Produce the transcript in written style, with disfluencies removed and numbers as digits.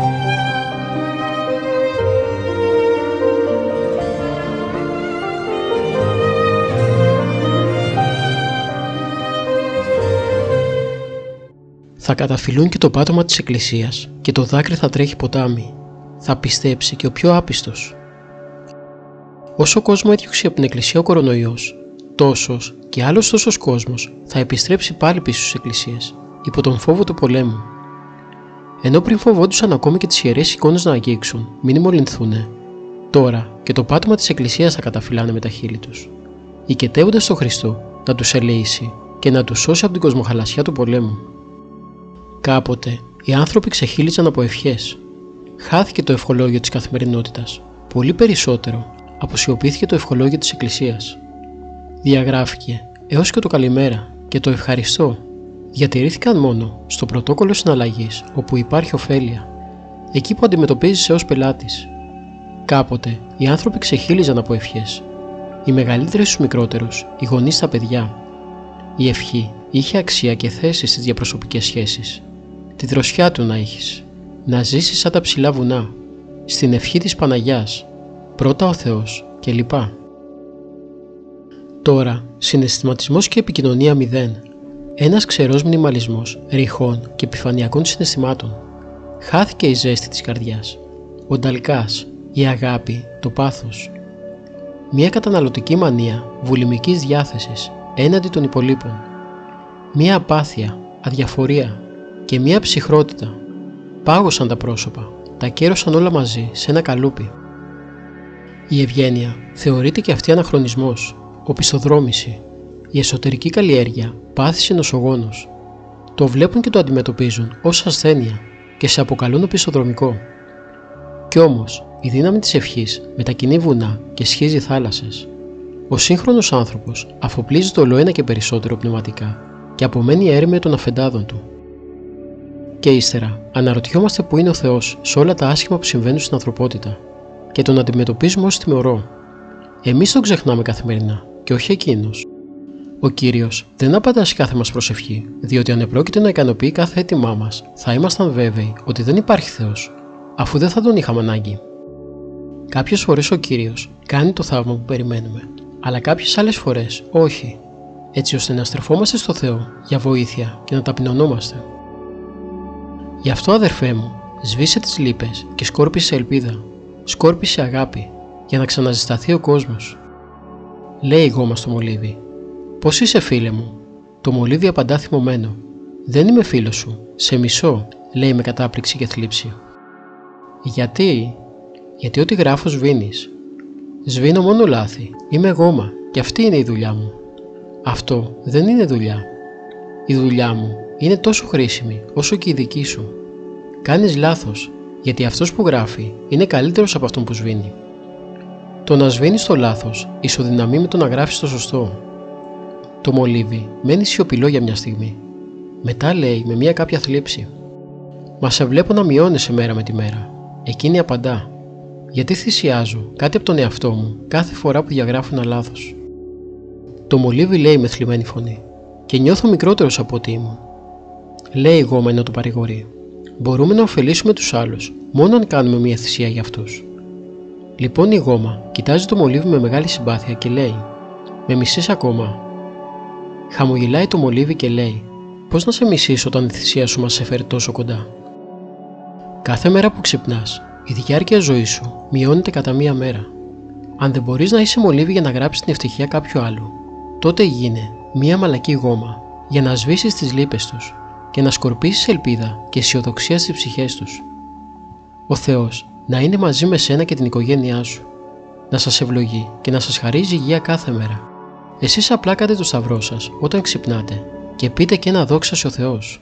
Θα καταφυλούν και το πάτωμα της εκκλησίας και το δάκρυ θα τρέχει ποτάμι. Θα πιστέψει και ο πιο άπιστος. Όσο κόσμο έδιωξε από την εκκλησία ο κορονοϊός, τόσος και άλλος τόσος κόσμος θα επιστρέψει πάλι πίσω στις εκκλησίες, υπό τον φόβο του πολέμου. Ενώ πριν φοβόντουσαν ακόμη και τις ιερές εικόνες να αγγίξουν, μην μολυνθούνε, τώρα και το πάτωμα της εκκλησίας θα καταφυλάνε με τα χείλη τους, οικετεύοντας τον Χριστό να τους ελεήσει και να τους σώσει από την κοσμοχαλασιά του πολέμου. Κάποτε οι άνθρωποι ξεχύλιζαν από ευχές. Χάθηκε το ευχολόγιο της καθημερινότητας, πολύ περισσότερο αποσιωπήθηκε το ευχολόγιο της εκκλησίας. Διαγράφηκε έως και το καλημέρα και το ευχαριστώ διατηρήθηκαν μόνο στο πρωτόκολλο συναλλαγής όπου υπάρχει ωφέλεια, εκεί που αντιμετωπίζεσαι ως πελάτης. Κάποτε οι άνθρωποι ξεχύλιζαν από ευχές, οι μεγαλύτεροι στους μικρότερους, οι γονείς στα παιδιά. Η ευχή είχε αξία και θέση στις διαπροσωπικές σχέσεις. Τη δροσιά του να έχεις, να ζήσεις σαν τα ψηλά βουνά, στην ευχή της Παναγιάς, πρώτα ο Θεός κλπ. Τώρα, συναισθηματισμός και επικοινωνία μηδέν. Ένας ξερός μνημαλισμός ρηχών και επιφανειακών συναισθημάτων. Χάθηκε η ζέστη της καρδιάς, ο νταλκάς, η αγάπη, το πάθος. Μια καταναλωτική μανία βουλημικής διάθεσης έναντι των υπολείπων. Μια απάθεια, αδιαφορία και μια ψυχρότητα. Πάγωσαν τα πρόσωπα, τα κέρωσαν όλα μαζί σε ένα καλούπι. Η ευγένεια θεωρείται και αυτή αναχρονισμός, οπισθοδρόμηση. Η εσωτερική καλλιέργεια πάθηση νοσογόνος. Το βλέπουν και το αντιμετωπίζουν ως ασθένεια και σε αποκαλούν οπισθοδρομικό. Κι όμως η δύναμη της ευχής μετακινεί βουνά και σχίζει θάλασσες. Ο σύγχρονος άνθρωπος αφοπλίζει το ολοένα και περισσότερο πνευματικά και απομένει έρημε των αφεντάδων του. Και ύστερα αναρωτιόμαστε που είναι ο Θεός σε όλα τα άσχημα που συμβαίνουν στην ανθρωπότητα και τον αντιμετωπίζουμε ως τιμωρό. Εμείς τον ξεχνάμε καθημερινά και όχι εκείνος. Ο Κύριος δεν απαντά σε κάθε μας προσευχή, διότι αν επρόκειται να ικανοποιεί κάθε αίτημά μας, θα ήμασταν βέβαιοι ότι δεν υπάρχει Θεός, αφού δεν θα τον είχαμε ανάγκη. Κάποιες φορές ο Κύριος κάνει το θαύμα που περιμένουμε, αλλά κάποιες άλλες φορές όχι, έτσι ώστε να στρεφόμαστε στο Θεό για βοήθεια και να ταπεινωνόμαστε. Γι' αυτό, αδερφέ μου, σβήσε τις λύπες και σκόρπισε ελπίδα, σκόρπισε αγάπη, για να ξαναζεσταθεί ο κόσμος. Λέει η γόμα στο μολύβι: «Πώς είσαι, φίλε μου?» Το μολύβι απαντά θυμωμένο: «Δεν είμαι φίλος σου, σε μισώ», λέει με κατάπληξη και θλίψη. Γιατί ό,τι γράφω σβήνεις. Σβήνω μόνο λάθη, είμαι γόμα και αυτή είναι η δουλειά μου. Αυτό δεν είναι δουλειά. Η δουλειά μου είναι τόσο χρήσιμη όσο και η δική σου. Κάνεις λάθος, γιατί αυτός που γράφει είναι καλύτερος από αυτόν που σβήνει. Το να σβήνεις το λάθος ισοδυναμεί με το να γράφεις το σωστό. Το μολύβι μένει σιωπηλό για μια στιγμή. Μετά λέει με μια κάποια θλίψη: «Μα σε βλέπω να μειώνεσαι μέρα με τη μέρα». Εκείνη απαντά: «Γιατί θυσιάζω κάτι από τον εαυτό μου κάθε φορά που διαγράφω ένα λάθος». Το μολύβι λέει με θλιμμένη φωνή: «Και νιώθω μικρότερος από ό,τι ήμουν». Λέει η γόμα ενώ το παρηγορεί: «Μπορούμε να ωφελήσουμε τους άλλους μόνο αν κάνουμε μια θυσία για αυτούς». Λοιπόν η γόμα κοιτάζει το μολύβι με μεγάλη συμπάθεια και λέει: «Με μισείς ακόμα?» Χαμογελάει το μολύβι και λέει: «Πώς να σε μισήσω όταν η θυσία σου μας έφερε τόσο κοντά?» Κάθε μέρα που ξυπνάς, η διάρκεια ζωής σου μειώνεται κατά μία μέρα. Αν δεν μπορείς να είσαι μολύβι για να γράψεις την ευτυχία κάποιου άλλου, τότε γίνε μία μαλακή γόμα για να σβήσεις τις λύπες τους και να σκορπίσεις ελπίδα και αισιοδοξία στις ψυχές τους. Ο Θεός να είναι μαζί με σένα και την οικογένειά σου, να σας ευλογεί και να σας χαρίζει υγεία κάθε μέρα. Εσείς απλά κάντε το σταυρό σας όταν ξυπνάτε και πείτε και ένα δόξα σε ο Θεός.